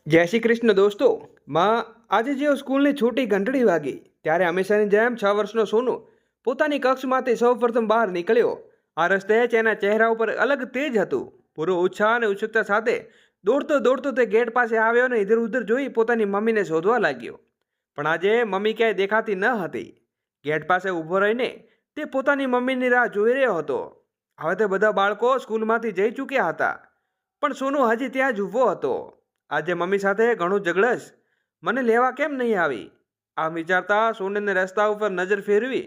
જય શ્રી કૃષ્ણ દોસ્તો। માં આજે જેવો સ્કૂલની છૂટી ઘંટડી વાગી ત્યારે હંમેશાની જેમ 6 વર્ષનો સોનુ પોતાની કક્ષમાંથી સૌપ્રથમ બહાર નીકળ્યો। આ રસ્તે જ એના ચહેરા ઉપર અલગ તેજ હતું। પૂરો ઉત્સાહ અને ઉત્સુકતા સાથે દોડતો દોડતો તે ગેટ પાસે આવ્યો અને ઇધર ઉધર જોઈ પોતાની મમ્મીને શોધવા લાગ્યો। પણ આજે મમ્મી ક્યાંય દેખાતી ન હતી। ગેટ પાસે ઊભો રહીને તે પોતાની મમ્મીની રાહ જોઈ રહ્યો હતો। હવે તે બધા બાળકો સ્કૂલમાંથી જઈ ચૂક્યા હતા, પણ સોનુ હજી ત્યાં જ ઊભો હતો। આજે મમ્મી સાથે ઘણું ઝઘડશ, મને લેવા કેમ નહીં આવી? આમ વિચારતા સોનુને રસ્તા ઉપર નજર ફેરવી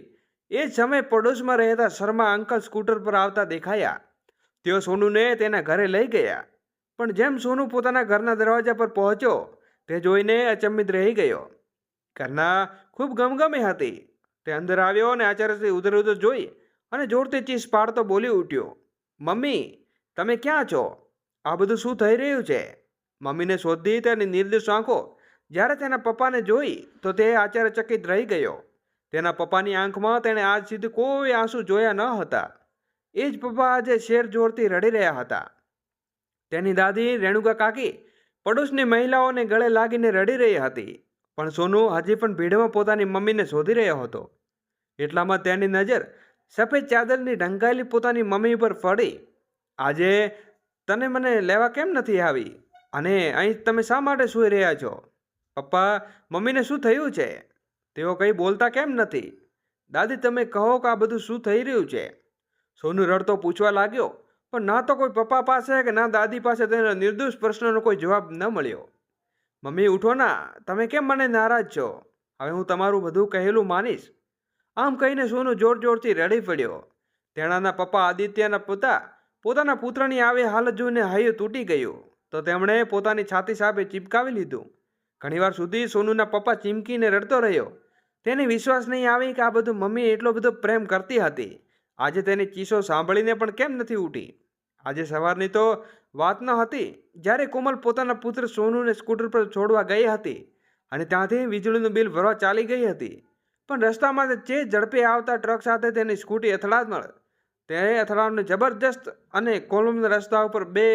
એ જ સમયે પડોશમાં રહેતા શર્મા અંકલ સ્કૂટર પર આવતા દેખાયા। તેઓ સોનુને તેના ઘરે લઈ ગયા, પણ જેમ સોનુ પોતાના ઘરના દરવાજા પર પહોંચ્યો તે જોઈને અચંબિત રહી ગયો। ઘરના ખૂબ ગમગમી હતી। તે અંદર આવ્યો અને આચાર્યથી ઉધર ઉધર જોઈ અને જોરથી ચીસ પાડતો બોલી ઉઠ્યો, મમ્મી તમે ક્યાં છો? આ બધું શું થઈ રહ્યું છે? મમ્મીને શોધતી તેની નિર્દોષ આંખો જ્યારે તેના પપ્પાને જોઈ તો તે આશ્ચર્યચકિત રહી ગયો। તેના પપ્પાની આંખમાં તેણે આજ સુધી કોઈ આંસુ જોયા ન હતા। એ જ પપ્પા આજે શેર જોરથી રડી રહ્યા હતા। તેની દાદી રેણુકા કાકી પડોશની મહિલાઓને ગળે લાગીને રડી રહી હતી, પણ સોનુ હજી પણ ભીડમાં પોતાની મમ્મીને શોધી રહ્યો હતો। એટલામાં તેની નજર સફેદ ચાદરની ઢંકાયેલી પોતાની મમ્મી પર પડી। આજે તને મને લેવા કેમ નથી આવી? અને અહીં તમે શા માટે સૂઈ રહ્યા છો? પપ્પા, મમ્મીને શું થયું છે? તેઓ કંઈ બોલતા કેમ નથી? દાદી તમે કહો કે આ બધું શું થઈ રહ્યું છે? સોનુ રડતો પૂછવા લાગ્યો, પણ ના તો કોઈ પપ્પા પાસે કે ના દાદી પાસે તેના નિર્દોષ પ્રશ્નનો કોઈ જવાબ ન મળ્યો। મમ્મી ઉઠો ના, તમે કેમ મને નારાજ છો? હવે હું તમારું બધું કહેલું માનીશ। આમ કહીને સોનુ જોર જોરથી રડી પડ્યો। તેણાના પપ્પા આદિત્યના પિતા પોતાના પુત્રની આવી હાલત જોઈને હૈયું તૂટી ગયું તો તેમણે પોતાની છાતી સામે ચીપકાવી લીધું। ઘણીવાર સુધી સોનુના પપ્પા ચીમકીને રડતો રહ્યો। તેને વિશ્વાસ નહીં આવી કે આ બધું મમ્મી એટલો બધો પ્રેમ કરતી હતી। આજે તેની ચીસો સાંભળીને પણ કેમ નથી ઉઠી? આજે સવારની તો વાત ન હતી જ્યારે કોમલ પોતાના પુત્ર સોનુને સ્કૂટર પર છોડવા ગઈ હતી અને ત્યાંથી વીજળીનું બિલ ભરવા ચાલી ગઈ હતી, પણ રસ્તામાં જે ઝડપે આવતા ટ્રક સાથે તેની સ્કૂટી અથડામણ, તે અથડામણ જબરજસ્ત અને કોલમના રસ્તા ઉપર બે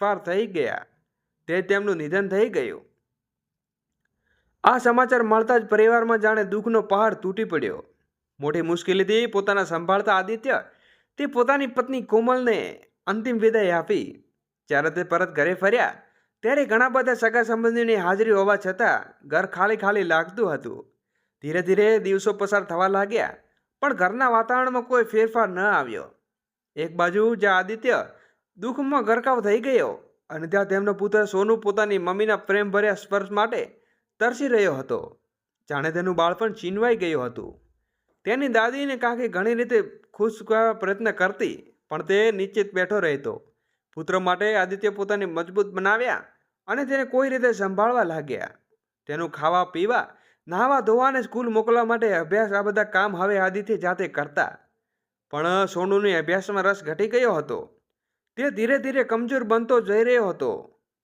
પાર થઈ ગયા। તે તેમનું નિધન થઈ ગયું। આ સમાચાર મળતા જ પરિવારમાં જાણે દુઃખનો પહાડ તૂટી પડ્યો। મોટી મુશ્કેલીથી પોતાના સંભાળતા આદિત્ય તે પોતાની પત્ની કોમલને અંતિમ વિદાય આપી। જ્યારે તે પરત ઘરે ફર્યા ત્યારે ઘણા બધા સગા સંબંધીઓની હાજરી હોવા છતાં ઘર ખાલી ખાલી લાગતું હતું। ધીરે ધીરે દિવસો પસાર થવા લાગ્યા, પણ ઘરના વાતાવરણમાં કોઈ ફેરફાર ન આવ્યો। એક બાજુ જ્યાં આદિત્ય દુઃખમાં ગરકાવ થઈ ગયો અને ત્યાં તેમનો પુત્ર સોનુ પોતાની મમ્મીના પ્રેમભર્યા સ્પર્શ માટે તરસી રહ્યો હતો, જાણે તેનું બાળપણ છીનવાઈ ગયું હતું। તેની દાદીને કાકી ઘણી રીતે ખુશ કરવા પ્રયત્ન કરતી, પણ તે નિશ્ચિત બેઠો રહેતો। પુત્ર માટે આદિત્ય પોતાને મજબૂત બનાવ્યા અને તેને કોઈ રીતે સંભાળવા લાગ્યા। તેનું ખાવા પીવા, નહાવા ધોવા અને સ્કૂલ મોકલવા માટે અભ્યાસ, આ બધા કામ હવે આદિત્ય જાતે કરતા। પણ સોનુની અભ્યાસમાં રસ ઘટી ગયો હતો। તે ધીરે ધીરે કમજોર બનતો જઈ રહ્યો હતો।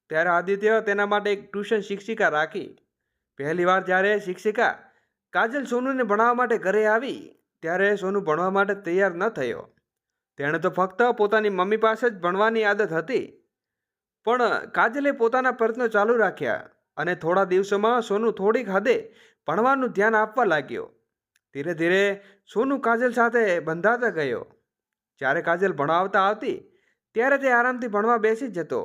ત્યારે આદિત્ય તેના માટે એક ટ્યુશન શિક્ષિકા રાખી। પહેલીવાર જ્યારે શિક્ષિકા કાજલ સોનુને ભણાવવા માટે ઘરે આવી ત્યારે સોનુ ભણવા માટે તૈયાર ન થયો। તેણે તો ફક્ત પોતાની મમ્મી પાસે જ ભણવાની આદત હતી, પણ કાજલે પોતાના પ્રયત્નો ચાલુ રાખ્યા અને થોડા દિવસોમાં સોનુ થોડીક હદે ભણવાનું ધ્યાન આપવા લાગ્યો। ધીરે ધીરે સોનુ કાજલ સાથે બંધાતા ગયો। જ્યારે કાજલ ભણાવતા આવતી ત્યારે તે આરામથી ભણવા બેસી જતો,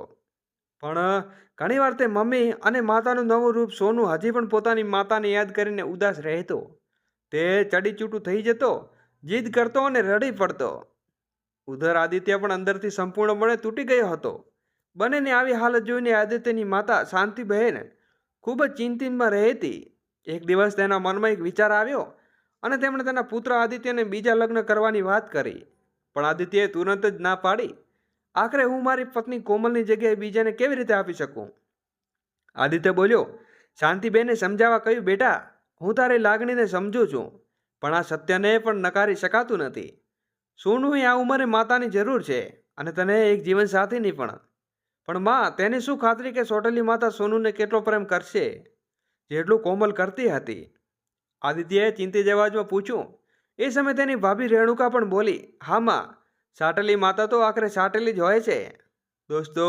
પણ ઘણીવાર તે મમ્મી અને માતાનું નવું રૂપ સોનુ હજી પણ પોતાની માતાને યાદ કરીને ઉદાસ રહેતો। તે ચડીચૂટું થઈ જતો, જીદ કરતો અને રડી પડતો। ઉધર આદિત્ય પણ અંદરથી સંપૂર્ણપણે તૂટી ગયો હતો। બંનેની આવી હાલત જોઈને આદિત્યની માતા શાંતિબહેન ખૂબ જ ચિંતિતમાં રહેતી। એક દિવસ તેના મનમાં એક વિચાર આવ્યો અને તેમણે તેના પુત્ર આદિત્યને બીજા લગ્ન કરવાની વાત કરી, પણ આદિત્યએ તુરંત જ ના પાડી। આખરે હું મારી પત્ની કોમલની જગ્યાએ બીજાને કેવી રીતે આપી શકું? આદિત્ય બોલ્યો। શાંતિબેને સમજાવવા કહ્યું, બેટા હું તારી લાગણીને સમજું છું, પણ આ સત્યને પણ નકારી શકાતું નથી। સોનુએ આ ઉંમરે માતાની જરૂર છે અને તને એક જીવનસાથીની પણ માં, તેની શું ખાતરી કે સોટેલી માતા સોનુને કેટલો પ્રેમ કરશે જેટલું કોમલ કરતી હતી? આદિત્યએ ચિંતિત અવાજમાં પૂછ્યું। એ સમયે તેની ભાભી રેણુકા પણ બોલી, હા માં, સાટેલી માતા તો આખરે સાટેલી જ હોય છે। દોસ્તો,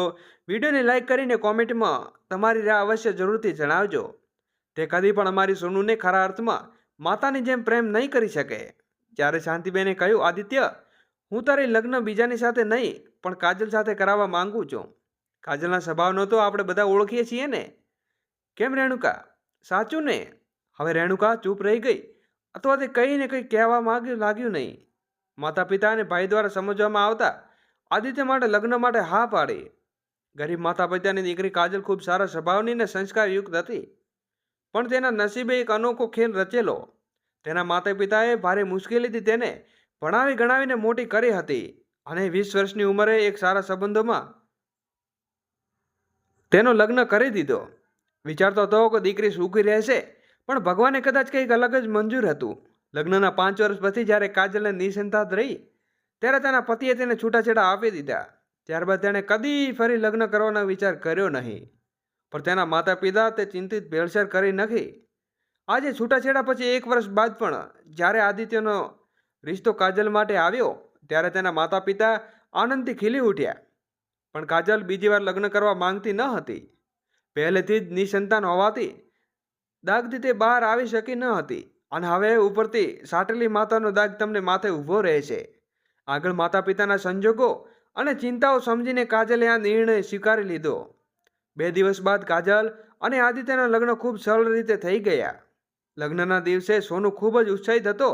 વિડીયોને લાઈક કરીને કોમેન્ટમાં તમારી રાય અવશ્ય જરૂરથી જણાવજો. તે કદી પણ અમારી સોનુને ખરા અર્થમાં માતાની જેમ પ્રેમ નહીં કરી શકે. જ્યારે શાંતિબેને કહ્યું, આદિત્ય, હું તારી લગ્ન બીજાની સાથે નહીં પણ કાજલ સાથે કરાવવા માંગુ છું. કાજલના સ્વભાવનો તો આપણે બધા ઓળખીએ છીએ ને. કેમ રેણુકા, સાચું ને? હવે રેણુકા ચૂપ રહી ગઈ, અથવા તે કંઈ ને કંઈ કહેવા લાગ્યું નહીં. માતા પિતા અને ભાઈ દ્વારા સમજવામાં આવતા આદિત્ય માટે લગ્ન માટે હા પાડી. ગરીબ માતા પિતાની દીકરી કાજલ ખૂબ સારા સ્વભાવની અને સંસ્કારયુક્ત હતી, પણ તેના નસીબે એક અનોખો ખેલ રચેલો. તેના માતા પિતાએ ભારે મુશ્કેલીથી તેને ભણાવી ગણાવીને મોટી કરી હતી અને 20 વર્ષની ઉંમરે એક સારા સંબંધોમાં તેનો લગ્ન કરી દીધો. વિચારતો હતો કે દીકરી સુખી રહેશે, પણ ભગવાને કદાચ કંઈક અલગ જ મંજૂર હતું. લગ્નના 5 વર્ષ પછી જ્યારે કાજલને નિસંતાન રહી, ત્યારે તેના પતિએ તેને છૂટાછેડા આપી દીધા. ત્યારબાદ તેણે કદી ફરી લગ્ન કરવાનો વિચાર કર્યો નહીં, પણ તેના માતા પિતા તે ચિંતિત ભેળસેળ કરી નથી. આજે છૂટાછેડા પછી 1 વર્ષ બાદ પણ જ્યારે આદિત્યનો રિશ્તો કાજલ માટે આવ્યો, ત્યારે તેના માતા પિતા આનંદથી ખીલી ઉઠ્યા. પણ કાજલ બીજી વાર લગ્ન કરવા માંગતી ન હતી. પહેલેથી જ નિસંતાન હોવાથી દાગથી તે બહાર આવી શકી ન હતી, અને હવે ઉપરથી સાટેલી માતાનો દાગ તમને માથે ઊભો રહે છે. આગળ માતા પિતાના સંજોગો અને ચિંતાઓ સમજીને કાજલે આ નિર્ણય સ્વીકારી લીધો. 2 દિવસ બાદ કાજલ અને આદિત્યના લગ્ન ખૂબ સરળ રીતે થઈ ગયા. લગ્નના દિવસે સોનુ ખૂબ જ ઉત્સાહિત હતો,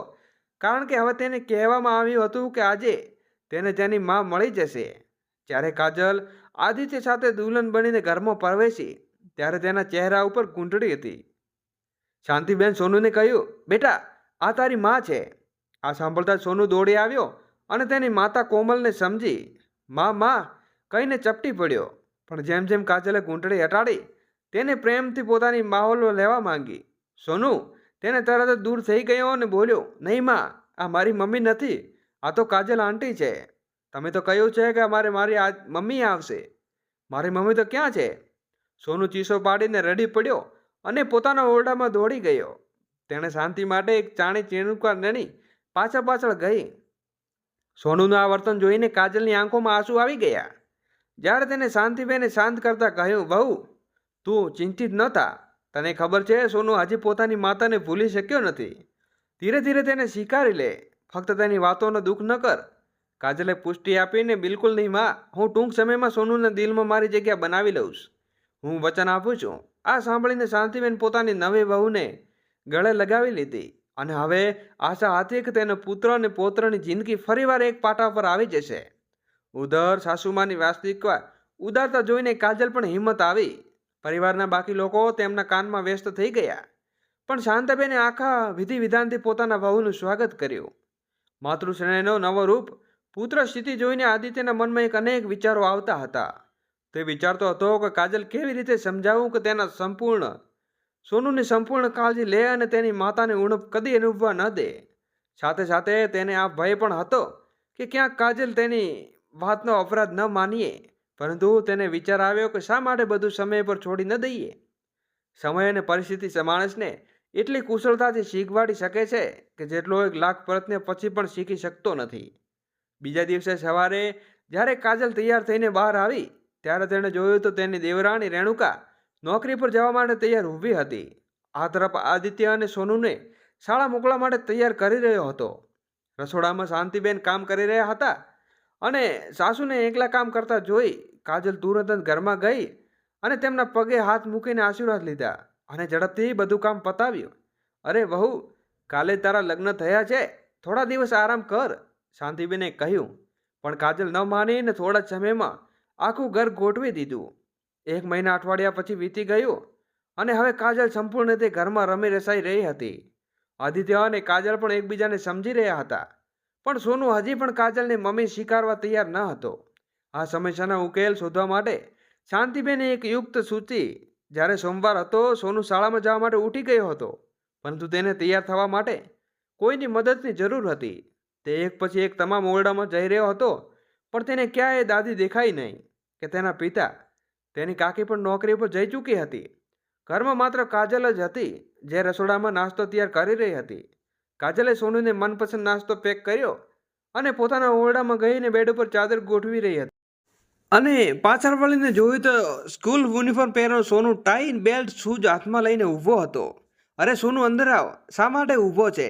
કારણ કે હવે તેને કહેવામાં આવ્યું હતું કે આજે તેને તેની માં મળી જશે. જ્યારે કાજલ આદિત્ય સાથે દુલ્હન બનીને ઘરમાં પ્રવેશી, ત્યારે તેના ચહેરા ઉપર કુંટડી હતી. શાંતિબેન સોનુને કહ્યું, બેટા, આ તારી માં છે. આ સાંભળતા સોનુ દોડી આવ્યો અને તેની માતા કોમલને સમજી માં કહીને ચપટી પડ્યો. પણ જેમ જેમ કાજલે ઘૂંટડી હટાડી, તેને પ્રેમથી પોતાની માહોલ લેવા માંગી. સોનુ તેને તરત જ દૂર થઈ ગયો અને બોલ્યો, નહીં માં, આ મારી મમ્મી નથી, આ તો કાજલ આંટી છે. તમે તો કહ્યું છે કે મારી મમ્મી આવશે. મારી મમ્મી તો ક્યાં છે? સોનુ ચીસો પાડીને રડી પડ્યો અને પોતાના ઓરડામાં દોડી ગયો. તેણે શાંતિ માટે એક ચાણી ચીણુકા નેની પાછળ ગઈ. સોનુનું આ વર્તન જોઈને કાજલની આંખોમાં આંસુ આવી ગયા. જ્યારે તેને શાંતિબેને શાંત કરતા કહ્યું, વહુ, તું ચિંતિત ન થા. તને ખબર છે, સોનુ હજી પોતાની માતાને ભૂલી શક્યો નથી. ધીરે ધીરે તેને સ્વીકારી લે. ફક્ત તેની વાતોનો દુઃખ ન કર. કાજલે પુષ્ટિ આપીને, બિલકુલ નહીં માં, હું ટૂંક સમયમાં સોનુના દિલમાં મારી જગ્યા બનાવી લઉં. હું વચન આપું છું. આ સાંભળીને શાંતિબેન પોતાની નવી વહુને ગળે લગાવી લીધી, અને હવે આશા હતી કે તેનો પુત્ર અને પૌત્રની જિંદગી ફરીવાર એક પાટા પર આવી જશે. ઉધર સાસુમાની વાસ્તવિકતા ઉદારતા જોઈને કાજલ પણ હિંમત આવી. પરિવારના બાકી લોકો તેમના કામમાં વ્યસ્ત થઈ ગયા, પણ શાંતાબેને આખા વિધિ વિધાનથી પોતાના વહુનું સ્વાગત કર્યું. માતૃસ્નેહનો નવો રૂપ પુત્ર સ્થિતિ જોઈને આદિત્યના મનમાં અનેક વિચારો આવતા હતા. તે વિચારતો હતો કે કાજલ કેવી રીતે સમજાવું કે તેના સોનુની સંપૂર્ણ કાળજી લે અને તેની માતાને ઉણપ કદી અનુભવવા ન દે. સાથે સાથે તેને આ ભય પણ હતો કે ક્યાંક કાજલ તેની વાતનો અપરાધ ન માનીએ. પરંતુ તેને વિચાર આવ્યો કે શા માટે બધું સમય પર છોડી ન દઈએ. સમય અને પરિસ્થિતિ માણસને એટલી કુશળતાથી શીખવાડી શકે છે કે જેટલો 1 લાખ પ્રયત્ન પછી પણ શીખી શકતો નથી. બીજા દિવસે સવારે જ્યારે કાજલ તૈયાર થઈને બહાર આવી, ત્યારે તેણે જોયું તો તેની દેવરાણી રેણુકા નોકરી પર જવા માટે તૈયાર ઊભી હતી. આ તરફ આદિત્ય અને સોનુને શાળા મોકલવા માટે તૈયાર કરી રહ્યો હતો. રસોડામાં શાંતિબેન કામ કરી રહ્યા હતા, અને સાસુને એકલા કામ કરતા જોઈ કાજલ તુરંત જ ઘરમાં ગઈ અને તેમના પગે હાથ મૂકીને આશીર્વાદ લીધા અને ઝડપથી બધું કામ પતાવ્યું. અરે વહુ, કાલે તારા લગ્ન થયા છે, થોડા દિવસ આરામ કર, શાંતિબેને કહ્યું. પણ કાજલ ન માનીને થોડા જ સમયમાં આખું ઘર ગોઠવી દીધું. 1 મહિના અઠવાડિયા પછી વીતી ગયું, અને હવે કાજલ સંપૂર્ણ રીતે ઘરમાં રમી રસાઈ રહી હતી. આદિત્ય અને કાજલ પણ એકબીજાને સમજી રહ્યા હતા, પણ સોનુ હજી પણ કાજલને મમ્મી સ્વીકારવા તૈયાર ન હતો. આ સમસ્યાનો ઉકેલ શોધવા માટે શાંતિબેને એક યુક્ત સૂચી. જ્યારે સોમવાર હતો, સોનુ શાળામાં જવા માટે ઉઠી ગયો હતો, પરંતુ તેને તૈયાર થવા માટે કોઈની મદદની જરૂર હતી. તે એક પછી એક તમામ ઓરડામાં જઈ રહ્યો હતો, પણ તેને ક્યાંય દાદી દેખાઈ નહીં કે તેના પિતા. તેની કાકી પણ નોકરી પર જઈ ચૂકી હતી. ઘરમાં માત્ર કાજલ જ હતી, જે રસોડામાં નાસ્તો તૈયાર કરી રહી હતી. કાજલે સોનુને મનપસંદ નાસ્તો પેક કર્યો અને પોતાના ઓરડામાં ગઈને બેડ ઉપર ચાદર ગોઠવી રહી હતી. અને પાછળ વળીને જોયું તો સ્કૂલ યુનિફોર્મ પહેરેલો સોનું ટાઈ બેલ્ટ શૂઝ હાથમાં લઈને ઊભો હતો. અરે સોનું, અંદર આવ. શા માટે ઊભો છે?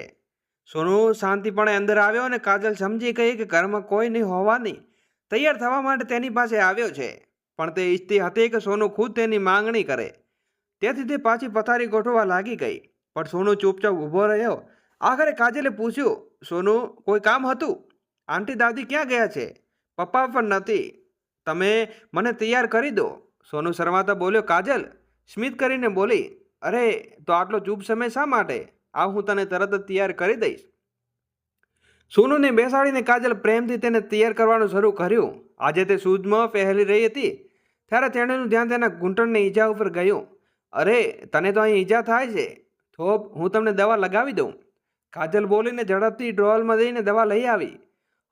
સોનું શાંતિપણે અંદર આવ્યો અને કાજલ સમજી ગઈ કે ઘરમાં કોઈ નહીં હોવાની તૈયાર થવા માટે તેની પાસે આવ્યો છે. પણ તે ઈચ્છતી હતી કે સોનું ખુદ તેની માંગણી કરે. તેથી તે પાછી પથારી ગોઠવવા લાગી ગઈ. પણ સોનું ચૂપચાપ ઊભો રહ્યો. આખરે કાજલે પૂછ્યું, સોનું, કોઈ કામ હતું? આંટી દાદી ક્યાં ગયા છે? પપ્પા પણ નથી. તમે મને તૈયાર કરી દો. સોનું શરમાતા બોલ્યો. કાજલ સ્મિત કરીને બોલી, અરે તો આટલો ચૂપ સમય શા માટે? આવ, હું તને તરત જ તૈયાર કરી દઈશ. સોનુને બેસાડીને કાજલ પ્રેમથી તેને તૈયાર કરવાનું શરૂ કર્યું. આજે તે શૂઝમાં પહેરી રહી હતી ત્યારે તેણીનું ધ્યાન તેના ઘૂંટણની ઈજા ઉપર ગયું. અરે તને તો અહીં ઈજા થાય છે. થોપ, હું તમને દવા લગાવી દઉં. કાજલ બોલીને ઝડપથી ડ્રોલમાં જઈને દવા લઈ આવી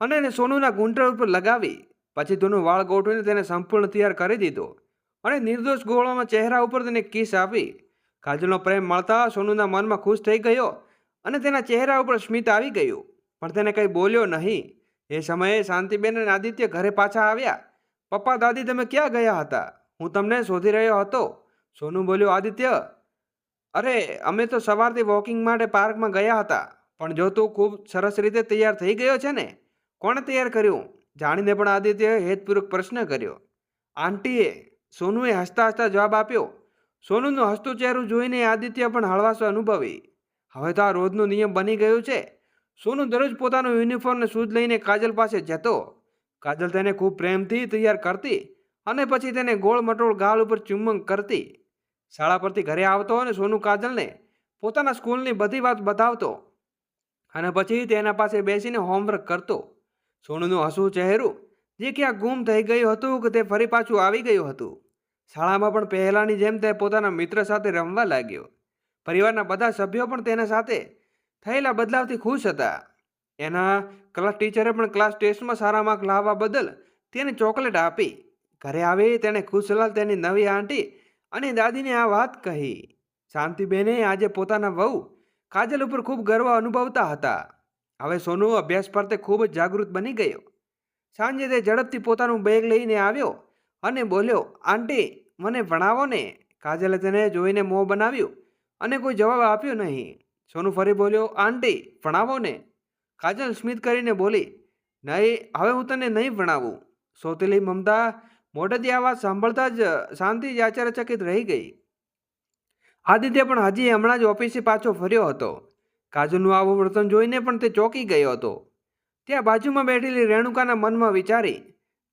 અને એને સોનુના ઘૂંટણ ઉપર લગાવી. પછી તેનું વાળ ગોઠવીને તેને સંપૂર્ણ તૈયાર કરી દીધો અને નિર્દોષ ગોળામાં ચહેરા ઉપર તેને કિસ આપી. કાજલનો પ્રેમ મળતા સોનુના મનમાં ખુશ થઈ ગયો અને તેના ચહેરા ઉપર સ્મિત આવી ગયું. પણ તેને કંઈ બોલ્યો નહીં. એ સમયે શાંતિબેન અને આદિત્ય ઘરે પાછા આવ્યા. પપ્પા, દાદી, તમે ક્યાં ગયા હતા? હું તમને શોધી રહ્યો હતો. સોનું બોલ્યો. આદિત્ય, અરે અમે તો સવારથી વોકિંગ માટે પાર્કમાં ગયા હતા. પણ જો તું ખૂબ સરસ રીતે તૈયાર થઈ ગયો છે ને? કોણે તૈયાર કર્યું? જાણીને પણ આદિત્યએ હેતપૂર્વક પ્રશ્ન કર્યો. આંટીએ, સોનુએ હસતા હસતા જવાબ આપ્યો. સોનુનું હસતું ચહેરું જોઈને આદિત્ય પણ હળવાશ અનુભવી. હવે તો આ રોજનો નિયમ બની ગયું છે. સોનુ દરરોજ પોતાનું યુનિફોર્મ ને શૂઝ લઈને કાજલ પાસે જતો. કાજલ તેને ખૂબ પ્રેમથી તૈયાર કરતી અને પછી તેને ગોળ મટોળ ગાલ ઉપર ચુંબન કરતી. શાળા પરથી ઘરે આવતો અને સોનુ કાજલને પોતાના સ્કૂલની બધી વાત બતાવતો અને પછી તેના પાસે બેસીને હોમવર્ક કરતો. સોનુનું હસવું ચહેરું જે ક્યાં ગુમ થઈ ગયું હતું કે તે ફરી પાછું આવી ગયું હતું. શાળામાં પણ પહેલાંની જેમ તે પોતાના મિત્ર સાથે રમવા લાગ્યો. પરિવારના બધા સભ્યો પણ તેના સાથે થયેલા બદલાવથી ખુશ હતા. એના ક્લાસ ટીચરે પણ ક્લાસ ટેસ્ટમાં સારા માર્ક લાવવા બદલ તેને ચોકલેટ આપી. ઘરે આવી તેણે ખુશલાલ તેની નવી આંટી અને દાદીને આ વાત કહી. શાંતિબેને આજે પોતાના વહુ કાજલ ઉપર ખૂબ ગર્વ અનુભવતા હતા. હવે સોનુ અભ્યાસ પર તે ખૂબ જ જાગૃત બની ગયો. સાંજે તે ઝડપથી પોતાનું બેગ લઈને આવ્યો અને બોલ્યો, આંટી, મને ભણાવો ને. કાજલે તેને જોઈને મોં બનાવ્યું અને કોઈ જવાબ આપ્યો નહીં. સોનુ ફરી બોલ્યો, આંટી, ભણાવો ને. કાજલ સ્મિત કરીને બોલી, નહીં, હવે હું તને નહીં ભણાવું. સોતેલી મમતા મોઢેથી આ વાત સાંભળતા જ શાંતિ જ આશ્ચર્યચકિત રહી ગઈ. આદિત્ય પણ હજી હમણાં જ ઓફિસે પાછો ફર્યો હતો. કાજલનું આવું વર્તન જોઈને પણ તે ચોંકી ગયો હતો. ત્યાં બાજુમાં બેઠેલી રેણુકાના મનમાં વિચારી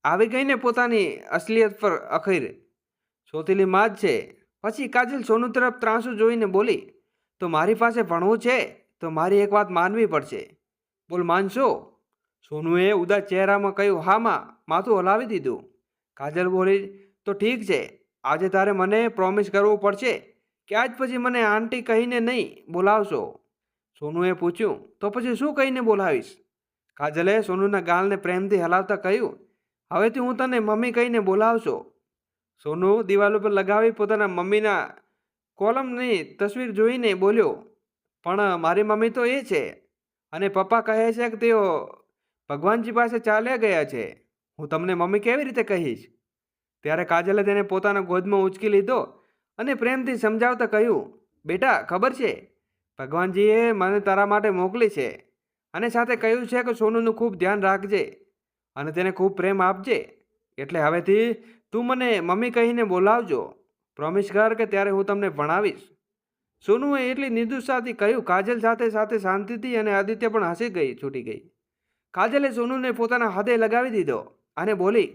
આવી ગઈને પોતાની અસલિયત પર અખીર. સોતેલી માં જ છે. પછી કાજલ સોનુ તરફ ત્રાંસુ જોઈને બોલી, તો મારી પાસે ભણવું છે તો મારી એક વાત માનવી પડશે. બોલ, માનશો? સોનુએ ઉદાસ ચહેરામાં કહ્યું, હા માં. માથું હલાવી દીધું. કાજલ બોલી, તો ઠીક છે. આજે તારે મને પ્રોમિસ કરવું પડશે કે આજ પછી મને આંટી કહીને નહીં બોલાવશો. સોનુએ પૂછ્યું, તો પછી શું કહીને બોલાવીશ? કાજલે સોનુના ગાલને પ્રેમથી હલાવતા કહ્યું, હવેથી હું તને મમ્મી કહીને બોલાવશો. સોનુ દિવાલ ઉપર લગાવી પોતાના મમ્મીના કોલમની તસવીર જોઈને બોલ્યો, પણ મારી મમ્મી તો એ છે અને પપ્પા કહે છે કે તેઓ ભગવાનજી પાસે ચાલ્યા ગયા છે. હું તમને મમ્મી કેવી રીતે કહીશ? ત્યારે કાજલે તેને પોતાના ગોદમાં ઉંચકી લીધો અને પ્રેમથી સમજાવતા કહ્યું, બેટા, ખબર છે, ભગવાનજીએ મને તારા માટે મોકલી છે અને સાથે કહ્યું છે કે સોનુનું ખૂબ ધ્યાન રાખજે અને તેને ખૂબ પ્રેમ આપજે. એટલે હવેથી તું મને મમ્મી કહીને બોલાવજો. પ્રોમિસ કર કે ત્યારે હું તમને ભણાવીશ. સોનુએ એટલી નિર્દોષતાથી કહ્યું. કાજલ સાથે સાથે શાંતિથી અને આદિત્ય પણ હસી છૂટી ગઈ. કાજલે સોનુને પોતાના હાથે લગાવી દીધો અને બોલી,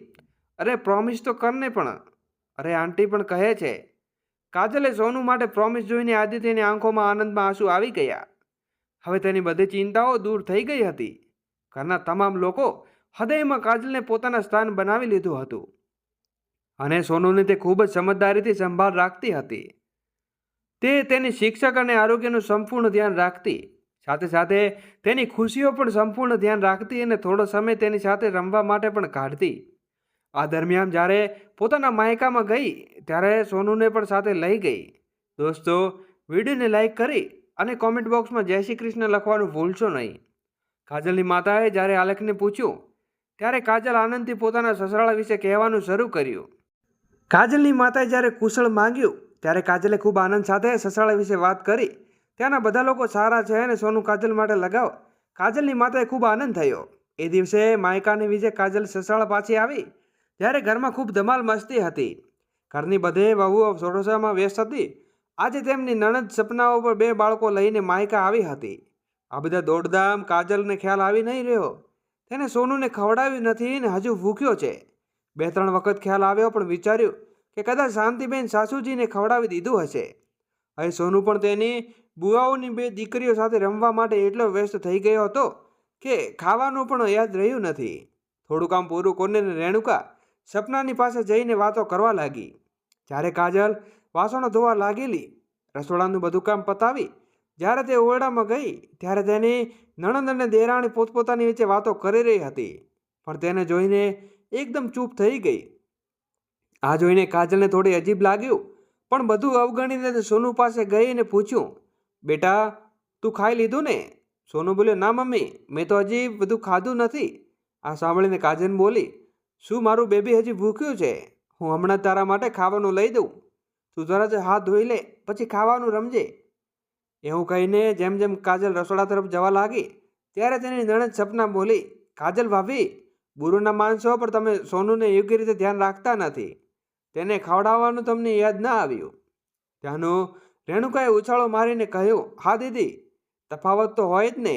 અરે પ્રોમિસ તો કરને પણ. અરે આંટી પણ કહે છે. કાજલે સોનુ માટે પ્રોમિસ જોઈને આદિત્યની આંખોમાં આનંદમાં આંસુ આવી ગયા. હવે તેની બધી ચિંતાઓ દૂર થઈ ગઈ હતી. ઘરના તમામ લોકો હૃદયમાં કાજલને પોતાના સ્થાન બનાવી લીધું હતું અને સોનુને તે ખૂબ જ સમજદારીથી સંભાળ રાખતી હતી. તે તેની શિક્ષક અને આરોગ્યનું સંપૂર્ણ ધ્યાન રાખતી. સાથે સાથે તેની ખુશીઓ પણ સંપૂર્ણ ધ્યાન રાખતી અને થોડો સમય તેની સાથે રમવા માટે પણ કાઢતી. આ દરમિયાન જ્યારે પોતાના માયકામાં ગઈ ત્યારે સોનુને પણ સાથે લઈ ગઈ. દોસ્તો, વિડીયોને લાઈક કરી અને કોમેન્ટ બોક્સમાં જય શ્રી કૃષ્ણ લખવાનું ભૂલશો નહીં. કાજલની માતાએ જ્યારે આલેખને પૂછ્યું ત્યારે કાજલ આનંદથી પોતાના સસરાળા વિશે કહેવાનું શરૂ કર્યું. કાજલની માતાએ જ્યારે કુશળ માંગ્યું ત્યારે કાજલે ખૂબ આનંદ સાથે સસરાળા વિશે વાત કરી. ત્યાંના બધા લોકો સારા છે અને સોનું કાજલ માટે લગાવ. કાજલની માતાએ ખૂબ આનંદ થયો. એ દિવસે માયકાને વિજે કાજલ સસરાળા પાછી આવી ત્યારે ઘરમાં ખૂબ ધમાલ મસ્તી હતી. ઘરની બધે વહુઓ સોડોસામાં વ્યસ્ત હતી. આજે તેમની નણંદ સપનાઓ પર 2 બાળકો લઈને માયકા આવી હતી. આ બધા દોડધામ કાજલને ખ્યાલ આવી નહીં રહ્યો. તેને સોનુને ખવડાવ્યું નથી ને હજુ ભૂખ્યો છે. 2-3 વખત ખ્યાલ આવ્યો પણ વિચાર્યું કે કદાચ શાંતિબેન સાસુજીને ખવડાવી દીધું હશે. હવે સોનુ પણ તેની બુઆઓની 2 દીકરીઓ સાથે રમવા માટે એટલો વ્યસ્ત થઈ ગયો હતો કે ખાવાનું પણ યાદ રહ્યું નથી. થોડું કામ પૂરું કરીને રેણુકા સપનાની પાસે જઈને વાતો કરવા લાગી. જ્યારે કાજલ વાસણો ધોવા લાગેલી, રસોડાનું બધું કામ પતાવી જ્યારે તે ઓરડામાં ગઈ ત્યારે તેની નણંદ અને દેરાણી પોતપોતાની વચ્ચે વાતો કરી રહી હતી. પણ તેને જોઈને એકદમ ચૂપ થઈ ગઈ. આ જોઈને કાજલને થોડી અજીબ લાગ્યું, પણ બધું અવગણીને તે સોનુ પાસે ગઈ અને પૂછ્યું, બેટા તું ખાઈ લીધું ને? સોનુ બોલ્યો, ના મમ્મી, મેં તો હજી બધું ખાધું નથી. આ સાંભળીને કાજલ બોલી, શું મારું બેબી હજી ભૂખ્યું છે? હું હમણાં તારા માટે ખાવાનું લઈ દઉં. તું તરત હાથ ધોઈ લે પછી ખાવાનું રમજે. એવું કહીને જેમ જેમ કાજલ રસોડા તરફ જવા લાગી ત્યારે તેની નણંદ સપના બોલી, કાજલ ભાભી, બુરુના માણસો પર તમે સોનુને યોગ્ય રીતે ધ્યાન રાખતા નથી. તેને ખવડાવવાનું તમને યાદ ના આવ્યું. ત્યાંનું રેણુકાએ ઉછાળો મારીને કહ્યું, હા દીદી, તફાવત તો હોય જ ને.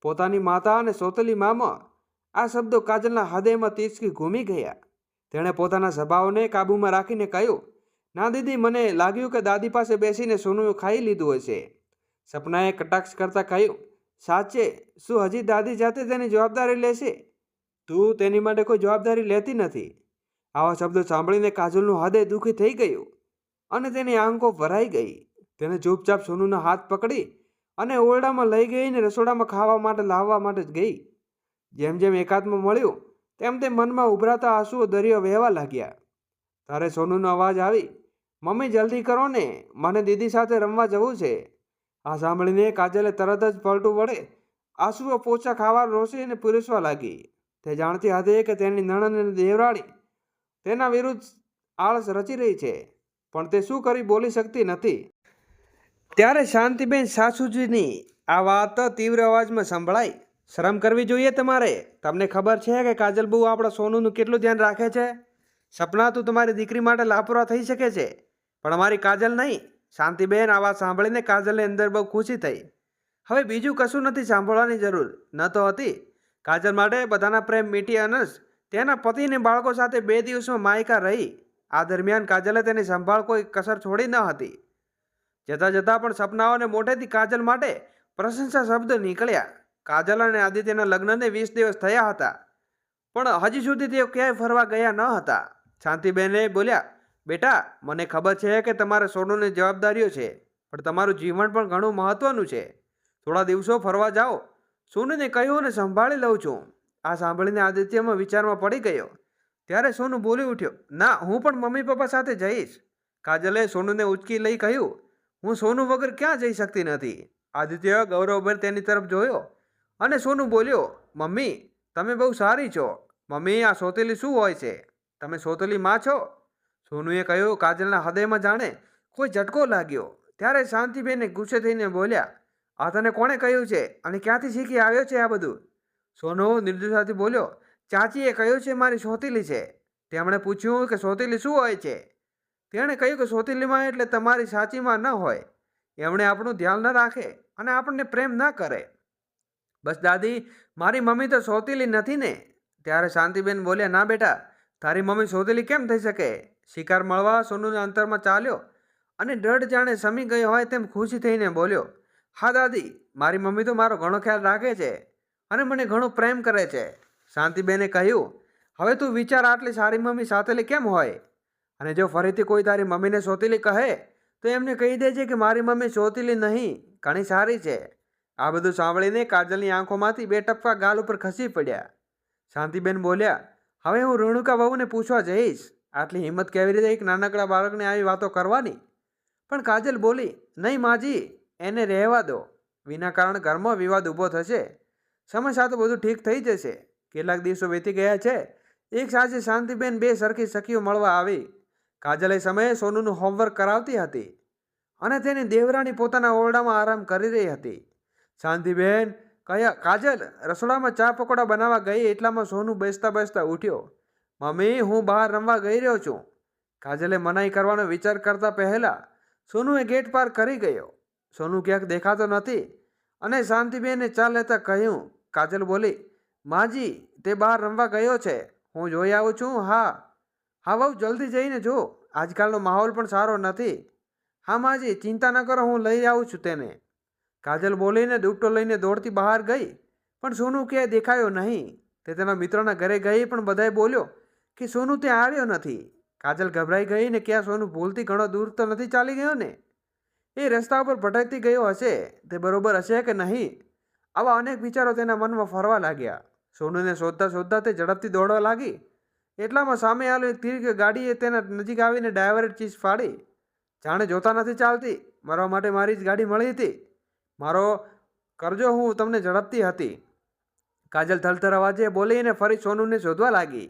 પોતાની માતા અને સોતેલી મામા. આ શબ્દો કાજલના હૃદયમાં તીક્ષ્ણ ઘૂમી ગયા. તેણે પોતાના સ્વભાવને કાબૂમાં રાખીને કહ્યું, ના દીદી, મને લાગ્યું કે દાદી પાસે બેસીને સોનુએ ખાઈ લીધું હશે. સપનાએ કટાક્ષ કરતાં કહ્યું, સાચે? શું હજી દાદી જાતે તેની જવાબદારી લેશે? તું તેની માટે કોઈ જવાબદારી લેતી નથી. આવા શબ્દો સાંભળીને કાજલનું હૃદય દુઃખી થઈ ગયું અને તેની આંખો ભરાઈ ગઈ. તેને ચૂપચાપ સોનુના હાથ પકડી અને ઓરડામાં લઈ ગઈને રસોડામાં ખાવા માટે લાવવા માટે જ ગઈ. જેમ જેમ એકાત્મ મળ્યું તેમ તેમ મનમાં ઉભરાતા આંસુઓ દરિયો વહેવા લાગ્યા. તારે સોનુનો અવાજ આવી, મમ્મી જલ્દી કરો ને, મને દીદી સાથે રમવા જવું છે. આ સાંભળીને કાજલે તરત જ પલટું વડે આંસુઓ પોચા ખાવા રોષીને પીરસવા લાગી. તે જાણતી હતી કે તેની નણંદ અને દેવરાણી તેના વિરુદ્ધ આળસ રચી રહી છે, પણ તે શું કરી બોલી શકતી નથી. ત્યારે શાંતિબેન સાસુજીની આ વાત તીવ્ર અવાજમાં સંભળાઈ. શરમ કરવી જોઈએ તમારે. તમને ખબર છે કે કાજલ બહુ આપણા સોનુનું કેટલું ધ્યાન રાખે છે? સપના તું તમારી દીકરી માટે લાપરવાહ થઈ શકે છે, પણ અમારી કાજલ નહીં. શાંતિબેન આ વાત સાંભળીને કાજલની અંદર બહુ ખુશી થઈ. હવે બીજું કશું નથી સાંભળવાની જરૂર ન તો હતી. કાજલ માટે બધાના પ્રેમ મીઠી અનસ તેના પતિને બાળકો સાથે 2 દિવસમાં માયકા રહી. આ દરમિયાન કાજલે તેની સંભાળ કોઈ કસર છોડી ન હતી. જતાં જતાં પણ સપનાઓને મોઢેથી કાજલ માટે પ્રશંસા શબ્દ નીકળ્યા. કાજલ અને આદિત્યના લગ્નને 20 દિવસ થયા હતા, પણ હજી સુધી તેઓ ક્યાંય ફરવા ગયા ન હતા. શાંતિબેને બોલ્યા, બેટા, મને ખબર છે કે તમારે સોનુની જવાબદારીઓ છે, પણ તમારું જીવન પણ ઘણું મહત્વનું છે. થોડા દિવસો ફરવા જાઓ. સોનુને કહ્યું અને સંભાળી લઉં છું. આ સાંભળીને આદિત્યમાં વિચારમાં પડી ગયો. ત્યારે સોનુ બોલી ઉઠ્યો, ના, હું પણ મમ્મી પપ્પા સાથે જઈશ. કાજલે સોનુને ઉચકી લઈ કહ્યું, હું સોનુ વગર ક્યાં જઈ શકતી નથી. આદિત્ય ગૌરવભેર તેની તરફ જોયો અને સોનુ બોલ્યો, મમ્મી, તમે બહુ સારી છો. મમ્મી, આ સોતેલી શું હોય છે? તમે સોતેલી માં છો? સોનુએ કહ્યું. કાજલના હૃદયમાં જાણે કોઈ ઝટકો લાગ્યો. ત્યારે શાંતિબેને ગુસ્સે થઈને બોલ્યા, આ તને કોણે કહ્યું છે અને ક્યાંથી શીખી આવ્યો છે આ બધું? સોનુ નિર્દોષતાથી બોલ્યો, ચાચીએ કહ્યું છે મારી સોતેલી છે. તેમણે પૂછ્યું કે સોતેલી શું હોય છે? તેણે કહ્યું કે સોતેલીમાં એટલે તમારી સાચીમાં ન હોય. એમણે આપણું ધ્યાન ન રાખે અને આપણને પ્રેમ ન કરે. બસ દાદી, મારી મમ્મી તો સોતેલી નથી ને. ત્યારે શાંતિબેન બોલ્યા, ના બેટા, તારી મમ્મી સોતેલી કેમ થઈ શકે? શિકાર મળવા સોનુના અંતરમાં ચાલ્યો અને દૃઢ જાણે સમી ગયો હોય તેમ ખુશી થઈને બોલ્યો, હા દાદી, મારી મમ્મી તો મારો ઘણો ખ્યાલ રાખે છે અને મને ઘણો પ્રેમ કરે છે. શાંતિબેને કહ્યું, હવે તું વિચાર, આટલી સારી મમ્મી સોતેલી કેમ હોય? અને જો ફરીથી કોઈ તારી મમ્મીને સોતેલી કહે તો એમને કહી દેજે કે મારી મમ્મી સોતેલી નહીં, ઘણી સારી છે. આ બધું સાંભળીને કાજલની આંખોમાંથી 2 ટપકા ગાલ ઉપર ખસી પડ્યા. શાંતિબેન બોલ્યા, હવે હું રેણુકા વહુને પૂછવા જઈશ. આટલી હિંમત કેવી રીતે એક નાનકડા બાળકને આવી વાતો કરવાની? પણ કાજલ બોલી, નહીં માજી, એને રહેવા દો. વિના કારણ ઘરમાં વિવાદ ઊભો થશે. સમય સાથે બધું ઠીક થઈ જશે. કેટલાક દિવસો વીતી ગયા છે. એક સાંજે શાંતિબેન બે સરખી સખીઓ મળવા આવી. કાજલ એ સમયે સોનુનું હોમવર્ક કરાવતી હતી અને તેની દેવરાણી પોતાના ઓરડામાં આરામ કરી રહી હતી. શાંતિબેન કહ્યા, કાજલ રસોડામાં ચા પકોડા બનાવવા ગઈ એટલામાં સોનુ બેસતા બેસતા ઉઠ્યો. મમ્મી, હું બહાર રમવા ગઈ રહ્યો છું. કાજલે મનાઈ કરવાનો વિચાર કરતા પહેલા સોનુએ ગેટ પાર કરી ગયો. સોનુ ક્યાંક દેખાતો નથી અને શાંતિબેને ચા લેતા કહ્યું. કાજલ બોલી, માજી તે બહાર રમવા ગયો છે, હું જોઈ આવું છું. હા બહુ જલ્દી જઈને જો, આજકાલનો માહોલ પણ સારો નથી. હા માજી, ચિંતા ન કરો, હું લઈ આવું છું તેને. કાજલ બોલીને દુપટ્ટો લઈને દોડતી બહાર ગઈ, પણ સોનુ ક્યાંય દેખાયો નહીં. તે તેના મિત્રોના ઘરે ગઈ, પણ બધાએ બોલ્યો કે સોનુ ત્યાં આવ્યો નથી. કાજલ ગભરાઈ ગઈ ને ક્યાં સોનુ ભૂલથી ઘણો દૂર તો નથી ચાલી ગયો ને? એ રસ્તા ઉપર ભટકતી ગયો હશે, તે બરોબર હશે કે નહીં? આવા અનેક વિચારો તેના મનમાં ફરવા લાગ્યા. સોનુને શોધતા શોધતા તે ઝડપથી દોડવા લાગી. એટલામાં સામે આવેલી તીર્ઘ ગાડીએ તેના નજીક આવીને ડ્રાઈવરે ચીસ ફાડી. જાણે જોતા નથી ચાલતી, મારવા માટે મારી જ ગાડી મળી હતી, મારો કરજો, હું તમને ઝડપતી હતી. કાજલ થલથલ અવાજે બોલીને ફરી સોનુને શોધવા લાગી.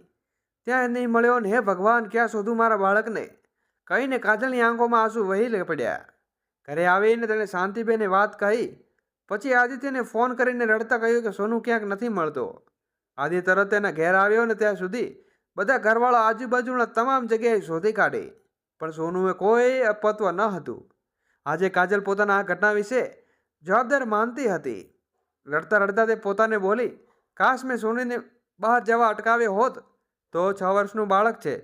ત્યાં નહીં મળ્યો ને હે ભગવાન, ક્યાં શોધું મારા બાળકને? કહીને કાજલની આંખોમાં આંસુ વહી પડ્યા. ઘરે આવીને તેણે શાંતિબેને વાત કહી. પછી આદિત્યને ફોન કરીને રડતા કહ્યું કે સોનુ ક્યાંક નથી મળતો. આદિત્ય તરત તેના ઘેર આવ્યો ને ત્યાં સુધી બધા ઘરવાળા આજુબાજુના તમામ જગ્યાએ શોધી કાઢી, પણ સોનુએ કોઈ અપત્વ ન હતું. આજે કાજલ પોતાના આ ઘટના વિશે જવાબદાર માનતી હતી. રડતા રડતા તે પોતાને બોલી, કાશ મેં સોનુને બહાર જવા અટકાવ્યો હોત તો 6 વર્ષનું બાળક છે,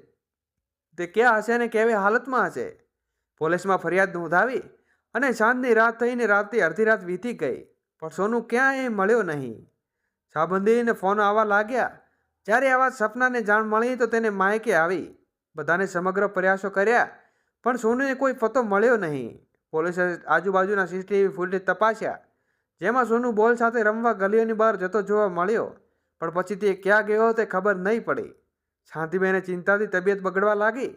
તે ક્યાં હશે ને કેવી હાલતમાં હશે? પોલીસમાં ફરિયાદ નોંધાવી અને સાંજની રાત થઈને રાતથી અડધી રાત વીતી ગઈ, પણ સોનુ ક્યાંય મળ્યો નહીં. સાબંધીને ફોન આવવા લાગ્યા. જ્યારે આ વાત સપનાને જાણ મળી તો તેને માયકે આવી. બધાને સમગ્ર પ્રયાસો કર્યા, પણ સોનુને કોઈ પતો મળ્યો નહીં. પોલીસે આજુબાજુના સીસીટીવી ફૂટેજ તપાસ્યા, જેમાં સોનુ બોલ સાથે રમવા ગલીઓની બહાર જતો જોવા મળ્યો, પણ પછી તે ક્યાં ગયો તે ખબર નહીં પડી. શાંતિબેને ચિંતાથી તબિયત બગડવા લાગી.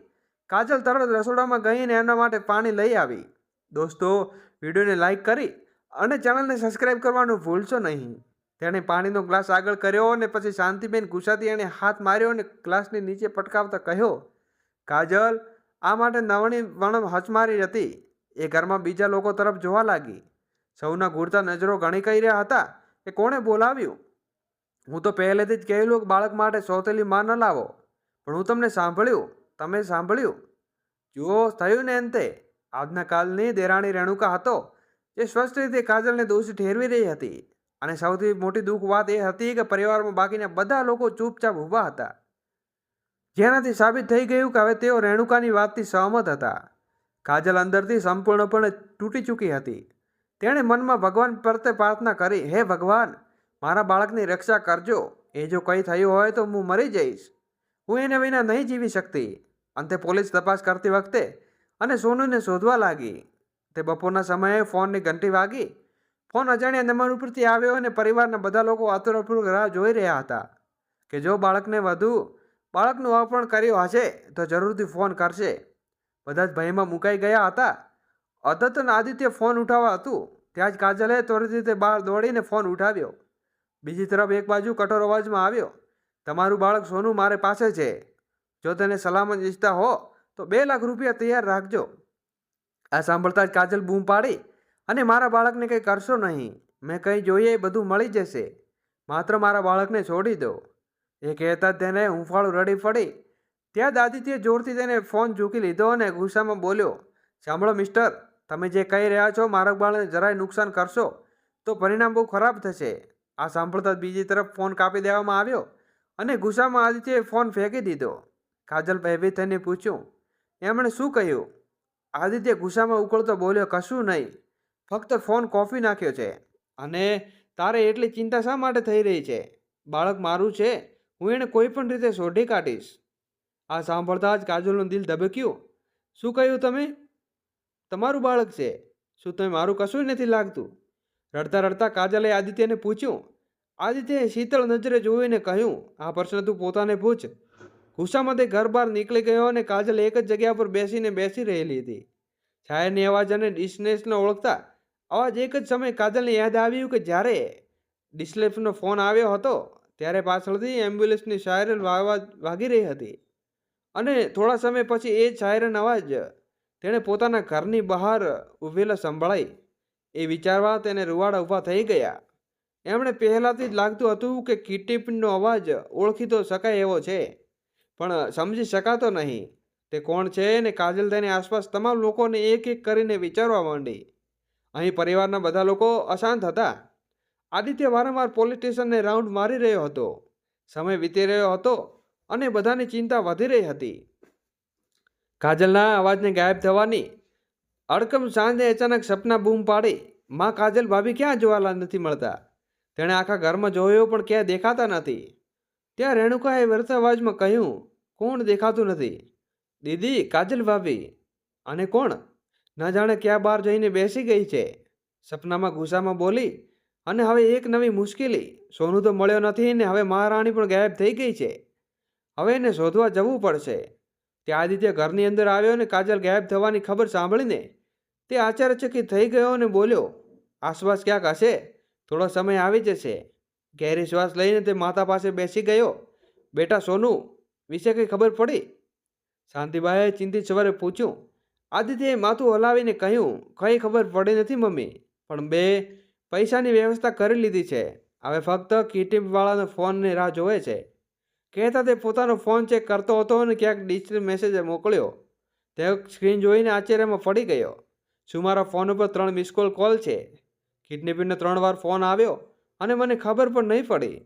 કાજલ તરત રસોડામાં ગઈને એમના માટે પાણી લઈ આવી. દોસ્તો, વિડીયોને લાઈક કરી અને ચેનલને સબસ્ક્રાઈબ કરવાનું ભૂલશો નહીં. તેણે પાણીનો ગ્લાસ આગળ કર્યો અને પછી શાંતિબેન ગુસ્સાથી એણે હાથ માર્યો અને ગ્લાસની નીચે પટકાવતા કહ્યો, કાજલ આ માટે નવણી વણમ હચમારી હતી. એ ઘરમાં બીજા લોકો તરફ જોવા લાગી. સૌના ઘૂરતા નજરો ગણી કહી રહ્યા હતા કે કોણે બોલાવ્યું. હું તો પહેલેથી જ કહેલું કે બાળક માટે સોતેલી માં ન લાવો, પણ હું તમને સાંભળ્યું, તમે સાંભળ્યું. જુઓ થયું ને અંતે. આજના કાલની દેરાણી રેણુકા હતો, જે સ્પષ્ટ રીતે કાજલને દોષી ઠેરવી રહી હતી. અને સૌથી મોટી દુઃખ વાત એ હતી કે પરિવારમાં બાકીના બધા લોકો ચૂપચાપ ઊભા હતા, જેનાથી સાબિત થઈ ગયું કે હવે તેઓ રેણુકાની વાતથી સહમત હતા. કાજલ અંદરથી સંપૂર્ણપણે તૂટી ચૂકી હતી. તેણે મનમાં ભગવાન પ્રત્યે પ્રાર્થના કરી, હે ભગવાન, મારા બાળકની રક્ષા કરજો. એ જો કંઈ થયું હોય તો હું મરી જઈશ, હું એને વિના નહીં જીવી શકતી. અંતે પોલીસ તપાસ કરતી વખતે અને સોનુને શોધવા લાગી. તે બપોરના સમયે ફોનની ઘંટી વાગી. ફોન અજાણ્યા નંબર ઉપરથી આવ્યો અને પરિવારના બધા લોકો આતુરપૂર્વક રાહ જોઈ રહ્યા હતા કે જો બાળકનું અપહરણ કર્યું હશે તો જરૂરથી ફોન કરશે. બધા જ ભયમાં મુકાઈ ગયા હતા. અદત્ત આદિત્ય ફોન ઉઠાવવા હતું ત્યાં જ કાજલે ત્વરિત રીતે બહાર દોડીને ફોન ઉઠાવ્યો. બીજી તરફ એક બાજુ કઠોર અવાજમાં આવ્યો, તમારું બાળક સોનુ મારે પાસે છે, જો તેને સલામત ઈચ્છતા હો તો 2 લાખ રૂપિયા તૈયાર રાખજો. આ સાંભળતા જ કાજલ બૂમ પાડી, અને મારા બાળકને કંઈ કરશો નહીં, મેં કંઈ જોઈએ એ બધું મળી જશે, માત્ર મારા બાળકને છોડી દો. એ કહેતા તેને હૂંફાળું રડી પડી. ત્યાં આદિત્યે જોરથી તેને ફોન ઝૂકી લીધો અને ગુસ્સામાં બોલ્યો, સાંભળો મિસ્ટર, તમે જે કહી રહ્યા છો મારા બાળકને જરાય નુકસાન કરશો તો પરિણામ બહુ ખરાબ થશે. આ સાંભળતા બીજી તરફ ફોન કાપી દેવામાં આવ્યો અને ગુસ્સામાં આદિત્યએ ફોન ફેંકી દીધો. કાજલ ભયભીત થઈને પૂછ્યું, એમણે શું કહ્યું? આદિત્ય ગુસ્સામાં ઉકળતો બોલ્યો, કશું નહીં, ફક્ત ફોન કોફી નાખ્યો છે. અને તારે એટલી ચિંતા શા માટે થઈ રહી છે? બાળક મારું છે, હું એને કોઈ પણ રીતે શોધી કાઢીશ. આ સાંભળતા જ કાજલનું દિલ ધબક્યું. શું કહ્યું તમે? તમારું બાળક છે? શું તમે મારું કશું નથી લાગતું? રડતા રડતા કાજલે આદિત્યને પૂછ્યું. આદિત્યએ શીતળ નજરે જોઈને કહ્યું, આ પ્રશ્ન તું પોતાને પૂછ. ગુસ્સામાં તે ઘર બહાર નીકળી ગયો અને કાજલ એક જ જગ્યા પર બેસી રહેલી હતી. શાયરની અવાજ અને ડિસ્નેસને ઓળખતા અવાજ એક જ સમયે કાજલને યાદ આવ્યું કે જ્યારે ડિસ્લેફનો ફોન આવ્યો હતો ત્યારે પાછળથી એમ્બ્યુલન્સની સાયરન વાગી રહી હતી અને થોડા સમય પછી એ જ સાયરન અવાજ તેણે પોતાના ઘરની બહાર ઊભેલા સંભળાઈ. એ વિચારવા તેને રૂવાડા ઊભા થઈ ગયા. એમણે પહેલાંથી જ લાગતું હતું કે કિડનેપિંગનો અવાજ ઓળખી તો શકાય એવો છે, પણ સમજી શકાતો નહીં તે કોણ છે. ને કાજલ તેની આસપાસ તમામ લોકોને એક એક કરીને વિચારવા માંડી. અહીં પરિવારના બધા લોકો અશાંત હતા. આદિત્ય વારંવાર પોલીસ સ્ટેશનને રાઉન્ડ મારી રહ્યો હતો. સમય વીતી રહ્યો હતો અને બધાની ચિંતા વધી રહી હતી. કાજલના અવાજને ગાયબ થવાની અડકમ સાંજે અચાનક સપના બૂમ પાડી, માં કાજલ ભાભી ક્યાં જોવા નથી મળતા. તેણે આખા ઘરમાં જોયો પણ ક્યાંય દેખાતા નથી. ત્યાં રેણુકાએ વરતા અવાજમાં કહ્યું, કોણ દેખાતું નથી? દીદી, કાજલ ભાભી. અને કોણ? ન જાણે ક્યાં બહાર જઈને બેસી ગઈ છે, સપનામાં ગુસ્સામાં બોલી. અને હવે એક નવી મુશ્કેલી, સોનું તો મળ્યો નથી ને હવે મહારાણી પણ ગાયબ થઈ ગઈ છે. હવે એને શોધવા જવું પડશે. તે આદિત્ય ઘરની અંદર આવ્યો અને કાજલ ગાયબ થવાની ખબર સાંભળીને તે આશ્ચર્યચકિત થઈ ગયો અને બોલ્યો, આસપાસ ક્યાંક હશે, થોડો સમય આવી જશે. ઘેરી શ્વાસ લઈને તે માતા પાસે બેસી ગયો. બેટા સોનું વિશે કંઈ ખબર પડી? શાંતિબાઈએ ચિંતિત સ્વરે પૂછ્યું. આદિત્યએ માથું હલાવીને કહ્યું, કંઈ ખબર પડી નથી મમ્મી, પણ પૈસાની વ્યવસ્થા કરી લીધી છે. હવે ફક્ત કિડનેપવાળાનો ફોનની રાહ જોવે છે. કહેતા તે પોતાનો ફોન ચેક કરતો હતો અને ક્યાંક ડિજિટલ મેસેજ મોકલ્યો. તે સ્ક્રીન જોઈને આશ્ચર્યમાં પડી ગયો. શું મારા ફોન ઉપર 3 મિસ કોલ છે? કિડનેપિંગનો 3 વાર ફોન આવ્યો અને મને ખબર પણ નહીં પડી.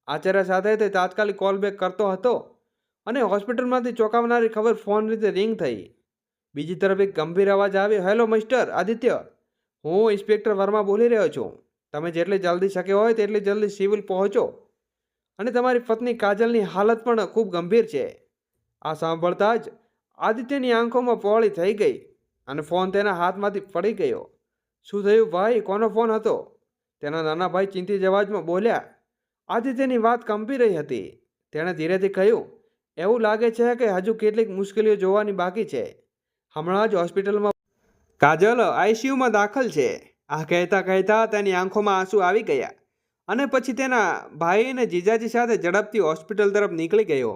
આશ્ચર્ય સાથે તે તાત્કાલિક કોલ બેક કરતો હતો અને હોસ્પિટલમાંથી ચોંકાવનારી ખબર ફોન રીતે રિંગ થઈ. બીજી તરફ એક ગંભીર અવાજ આવ્યો, હેલો મિસ્ટર આદિત્ય, હું ઇન્સ્પેક્ટર વર્મા બોલી રહ્યો છું. તમે જેટલી જલ્દી શક્ય હોય તેટલી જલ્દી સિવિલ પહોંચો અને તમારી પત્ની કાજલની હાલત પણ ખૂબ ગંભીર છે. આ સાંભળતા જ આદિત્યની આંખોમાં પહોળી થઈ ગઈ અને ફોન તેના હાથમાંથી પડી ગયો. શું થયું ભાઈ, કોનો ફોન હતો? તેના નાના ભાઈ ચિંતિત અવાજમાં બોલ્યા. આદિત્યની વાત કંપી રહી હતી. તેણે ધીરેથી કહ્યું, એવું લાગે છે કે હજુ કેટલીક મુશ્કેલીઓ જોવાની બાકી છે. હમણાં જ હોસ્પિટલમાં કાજલ આઈસીયુમાં દાખલ છે. આ કહેતા તેની આંખોમાં આંસુ આવી ગયા અને પછી તેના ભાઈ અને જીજાજી સાથે ઝડપથી હોસ્પિટલ તરફ નીકળી ગયો.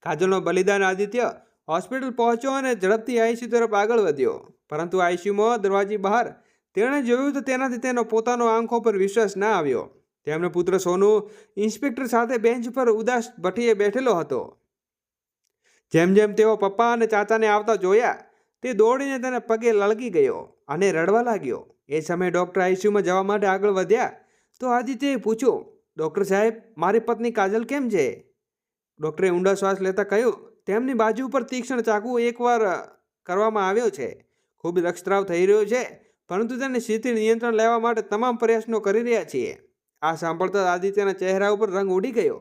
કાજલનો બલિદાન આદિત્ય હોસ્પિટલ પહોંચ્યો અને ઝડપથી આઈસીયુ તરફ આગળ વધ્યો. પરંતુ આઈસીયુમાં દરવાજા બહાર તેણે જોયું તો તેનાથી તેનો પોતાનો આંખો પર વિશ્વાસ ના આવ્યો. તેમનો પુત્ર સોનુ ઇન્સ્પેક્ટર સાથે બેન્ચ પર ઉદાસ ભઠ્ઠીએ બેઠેલો હતો. જેમ જેમ તેઓ પપ્પા અને ચાચાને આવતા જોયા, તે દોડીને તેના પગે લળગી ગયો અને રડવા લાગ્યો. એ સમયે ડૉક્ટર આઈસીયુમાં જવા માટે આગળ વધ્યા તો આદિત્યએ પૂછ્યું, ડૉક્ટર સાહેબ, મારી પત્ની કાજલ કેમ છે? ડૉક્ટરે ઊંડા શ્વાસ લેતા કહ્યું, તેમની બાજુ ઉપર તીક્ષ્ણ ચાકુ એકવાર કરવામાં આવ્યો છે. ખૂબ રક્તસ્રાવ થઈ રહ્યો છે, પરંતુ તેને સ્થિતિ નિયંત્રણ લેવા માટે તમામ પ્રયત્નો કરી રહ્યા છીએ. આ સાંભળતા આદિત્યના ચહેરા ઉપર રંગ ઉડી ગયો.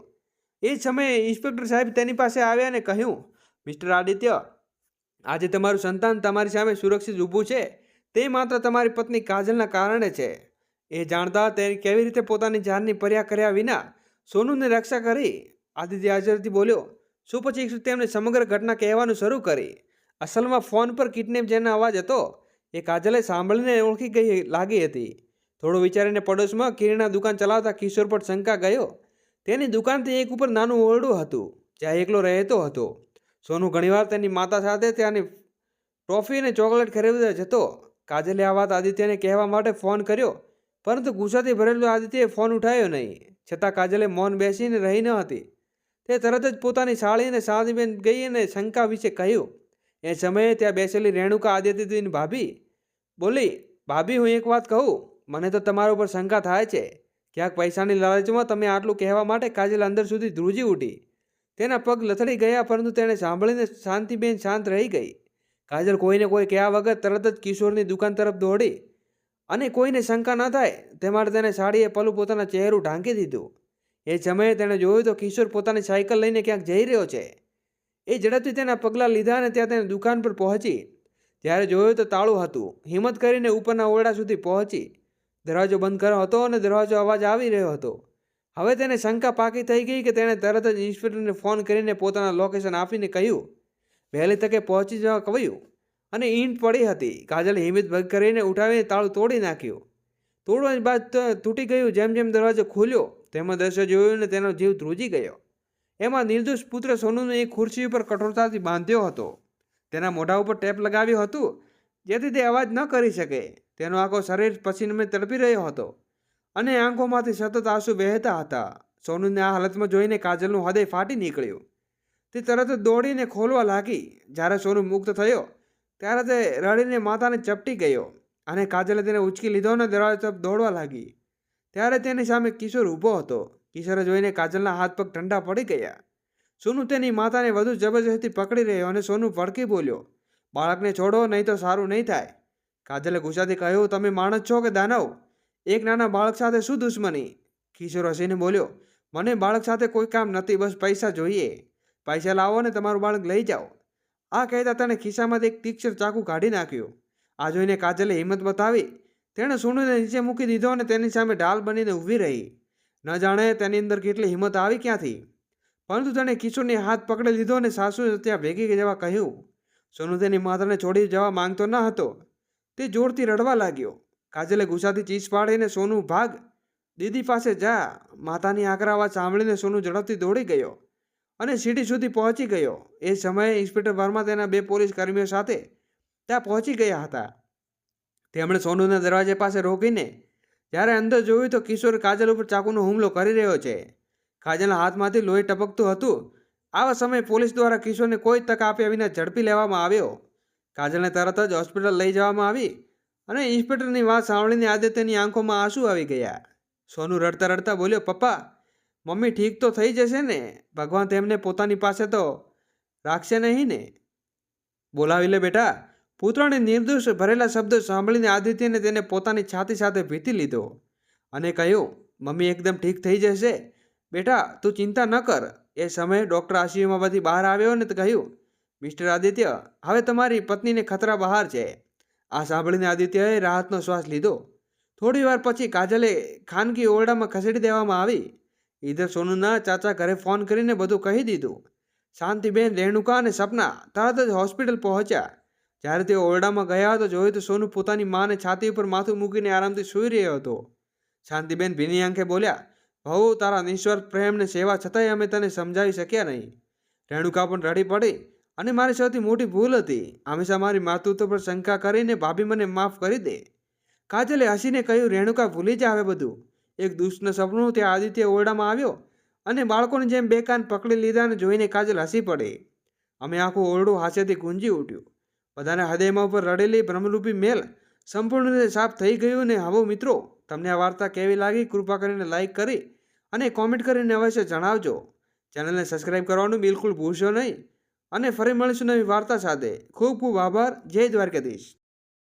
એ જ સમયે ઇન્સ્પેક્ટર સાહેબ તેની પાસે આવ્યા અને કહ્યું, મિસ્ટર આદિત્ય, આજે તમારું સંતાન તમારી સામે સુરક્ષિત ઊભું છે તે માત્ર તમારી પત્ની કાજલના કારણે છે. એ જાણતા તે કેવી રીતે પોતાની જાનની પર્યા કર્યા વિના સોનુની રક્ષા કરી. આદિત્ય હાજરથી બોલ્યો. શું પછી તેમણે સમગ્ર ઘટના કહેવાનું શરૂ કરી. અસલમાં ફોન પર કિડનેપ જેનો અવાજ હતો એ કાજલે સાંભળીને ઓળખી ગઈ લાગી હતી. થોડું વિચારીને પડોશમાં કિરાણા દુકાન ચલાવતા કિશોર પર શંકા ગયો. તેની દુકાનથી એક ઉપર નાનું ઓરડું હતું જ્યાં એકલો રહેતો હતો. સોનુ ઘણીવાર તેની માતા સાથે ત્યાંની ટોફી અને ચોકલેટ ખરીદવા જતો. કાજલે આ વાત આદિત્યને કહેવા માટે ફોન કર્યો, પરંતુ ગુસ્સાથી ભરેલો આદિત્યએ ફોન ઉઠાવ્યો નહીં. છતાં કાજલે મૌન બેસીને રહી ન હતી. તે તરત જ પોતાની સાળીને સાદીબેન ગઈ અને શંકા વિશે કહ્યું. એ સમયે ત્યાં બેસેલી રેણુકા આદિત્યની ભાભી બોલી, ભાભી, હું એક વાત કહું, મને તો તમારા ઉપર શંકા થાય છે. ક્યાંક પૈસાની લાલચમાં તમે આટલું કહેવા માટે કાજલ અંદર સુધી ધ્રુજી ઉઠી. તેના પગ લથડી ગયા, પરંતુ તેણે સાંભળીને શાંતિબેન શાંત રહી ગઈ. કાજલ કોઈને કોઈ કહ્યા વગર તરત જ કિશોરની દુકાન તરફ દોડી અને કોઈને શંકા ન થાય તે માટે તેને સાડીએ પલું પોતાના ચહેરું ઢાંકી દીધું. એ સમયે તેણે જોયું તો કિશોર પોતાની સાયકલ લઈને ક્યાંક જઈ રહ્યો છે. એ ઝડપથી તેના પગલાં લીધા અને ત્યાં તેની દુકાન પર પહોંચી. ત્યારે જોયું તો તાળું હતું. હિંમત કરીને ઉપરના ઓરડા સુધી પહોંચી. દરવાજો બંધ કર્યો હતો અને દરવાજો અવાજ આવી રહ્યો હતો. હવે તેને શંકા પાકી થઈ ગઈ કે તેણે તરત જ ઇન્સ્પેક્ટરને ફોન કરીને પોતાના લોકેશન આપીને કહ્યું. વહેલી તકે પહોંચી જવા કહ્યું અને ઈંટ પડી હતી. કાજલે હિંમત ભંગ કરીને ઉઠાવીને તાળું તોડી નાખ્યું. તોડવાની બાદ તૂટી ગયું. જેમ જેમ દરવાજો ખુલ્યો તેમાં દ્રશ્ય જોયું ને તેનો જીવ ધ્રુજી ગયો. એમાં નિર્દોષ પુત્ર સોનુને એક ખુરશી ઉપર કઠોરતાથી બાંધ્યો હતો. તેના મોઢા ઉપર ટેપ લગાવ્યું હતું જેથી તે અવાજ ન કરી શકે. તેનો આખો શરીર પસીનામાં તડપી રહ્યો હતો અને આંખોમાંથી સતત આંસુ વહેતા હતા. સોનુને આ હાલતમાં જોઈને કાજલનું હૃદય ફાટી નીકળ્યું. તે તરત જ દોડીને ખોલવા લાગી. જ્યારે સોનુ મુક્ત થયો ત્યારે તે રડીને માતાને ચપટી ગયો અને કાજલે તેને ઉચકી લીધો અને દરવાજા તરફ દોડવા લાગી. ત્યારે તેની સામે કિશોર ઊભો હતો. કિશોરે જોઈને કાજલના હાથ પગ ઠંડા પડી ગયા. સોનુ તેની માતાને વધુ જબરજસ્તી પકડી રહ્યો અને સોનુ ભડકી બોલ્યો, બાળકને છોડો, નહીં તો સારું નહીં થાય. કાજલે ગુસ્સાથી કહ્યું, તમે માણસ છો કે દાનવ? એક નાના બાળક સાથે શું દુશ્મની? કિશોર હસીને બોલ્યો, મને બાળક સાથે કોઈ કામ નથી, બસ પૈસા જોઈએ. પૈસા લાવો ને તમારું બાળક લઈ જાઓ. આ કહેતા તેણે ખિસ્સામાંથી એક તીક્ષ્ણ ચાકુ કાઢી નાખ્યું. આ જોઈને કાજલે હિંમત બતાવી. તેણે સોનુને નીચે મૂકી દીધો અને તેની સામે ઢાલ બનીને ઊભી રહી. ન જાણે તેની અંદર કેટલી હિંમત આવી ક્યાંથી, પરંતુ તેણે કિશોરની હાથ પકડી લીધો અને સાસુ ત્યાં ભેગી જવા કહ્યું. સોનુ તેની માતાને છોડી જવા માંગતો ન હતો. તે જોરથી રડવા લાગ્યો. કાજલે ગુસ્સાથી ચીસ પાડીને, સોનુ ભાગ, દીદી પાસે જા. માતાની આકરા અવાજ સાંભળીને સોનુ ઝડપથી દોડી ગયો અને સીડી સુધી પહોંચી ગયો. એ સમયે ઇન્સ્પેક્ટર વર્મા તેના 2 પોલીસ કર્મીઓ સાથે ત્યાં પહોંચી ગયા હતા. તેમણે સોનુના દરવાજા પાસે રોકીને જ્યારે અંદર જોયું તો કિશોર કાજલ ઉપર ચાકુનો હુમલો કરી રહ્યો છે. કાજલના હાથમાંથી લોહી ટપકતું હતું. આવા સમયે પોલીસ દ્વારા કિશોરને કોઈ તક આપ્યા વિના ઝડપી લેવામાં આવ્યો. કાજલને તરત જ હોસ્પિટલ લઈ જવામાં આવી અને ઇન્સ્પેક્ટરની વાત સાંભળીને આદિત્યની આંખોમાં આંસુ આવી ગયા. સોનુ રડતા રડતા બોલ્યો, પપ્પા, મમ્મી ઠીક તો થઈ જશે ને? ભગવાન તેમને પોતાની પાસે તો રાખશે નહીં ને? બોલાવી લે બેટા. પુત્રને નિર્દોષ ભરેલા શબ્દો સાંભળીને આદિત્યને તેને પોતાની છાતી સાથે ભીતી લીધો અને કહ્યું, મમ્મી એકદમ ઠીક થઈ જશે બેટા, તું ચિંતા ન કર. એ સમયે ડૉક્ટર આઈસીયુમાંથી બહાર આવ્યો અને કહ્યું, મિસ્ટર આદિત્ય, હવે તમારી પત્નીને ખતરા બહાર છે. આ સાંભળીને આદિત્યએ રાહતનો શ્વાસ લીધો. થોડી વાર પછી કાજલે ખાનગી ઓરડામાં ખસેડી દેવામાં આવી. ઈધર સોનુના ચાચા ઘરે ફોન કરીને બધું કહી દીધું. શાંતિબેન, રેણુકા અને સપના તરત જ હોસ્પિટલ પહોંચ્યા. જ્યારે તેઓ ઓરડામાં ગયા તો જોયું તો સોનુ પોતાની માને છાતી ઉપર માથું મૂકીને આરામથી સૂઈ રહ્યો હતો. શાંતિબેન ભીની આંખે બોલ્યા, ભઉ, તારા નિસ્વાર્થ પ્રેમ ને સેવા છતાંય અમે તને સમજાવી શક્યા નહીં. રેણુકા પણ રડી પડી અને મારી સૌથી મોટી ભૂલ હતી. હંમેશા મારી માતૃત્વ પર શંકા કરીને ભાભી મને માફ કરી દે. કાજલે હસીને કહ્યું, રેણુકા, ભૂલી જા હવે બધું. એક દુષ્ટ સપનું. ત્યાં આદિત્ય ઓરડામાં આવ્યો અને બાળકોની જેમ 2 કાન પકડી લીધાને જોઈને કાજલ હસી પડી. અમે આખું ઓરડું હાસ્યથી ગુંજી ઉઠ્યું. બધાના હૃદયમાં ઉપર રડેલી ભ્રમરૂપી મેલ સંપૂર્ણ રીતે સાફ થઈ ગયું. ને હવે મિત્રો, તમને આ વાર્તા કેવી લાગી કૃપા કરીને લાઈક કરી અને કોમેન્ટ કરીને અવશ્ય જણાવજો. ચેનલને સબસ્ક્રાઈબ કરવાનું બિલકુલ ભૂલશો નહીં અને ફરી મળીશું નવી વાર્તા સાથે. ખૂબ ખૂબ આભાર. જય દ્વારકાધીશ.